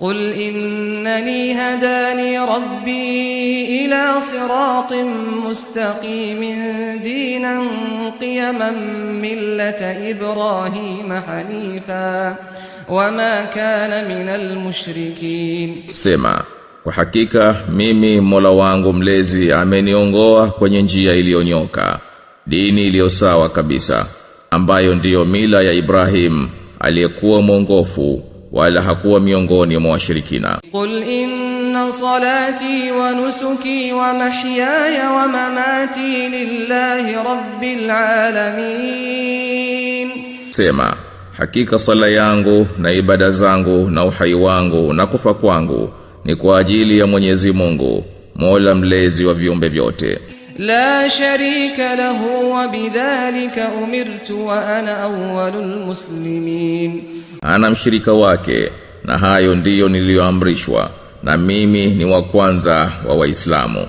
قل إنني هداني ربي إلى صراط مستقيم دينا قيما ملة إبراهيم حنيفا وما كان من المشركين. Sema, kwa hakika mimi Mola wangu mlezi ameniongoa kwenye njia iliyonyoka, dini iliyo sawa kabisa, ambayo ndiyo mila ya Ibrahim aliyekuwa mwongofu, wala hakuwa miongoni mwa washirikina. Qul inna salati wa nusuki wa mahyaya wa mamati lillahi rabbil alamin. Sema, hakika sala yangu na ibada zangu na uhai wangu na kufa kwangu ni kwa ajili ya Mwenyezi Mungu, Mola mlezi wa viumbe vyote. La sharika lahu wa bidhalika umirtu wa ana awwalul muslimin. Ana mshirika wake, na hayo ndiyo niliyoamrishwa, na mimi ni wa kwanza wa Waislamu.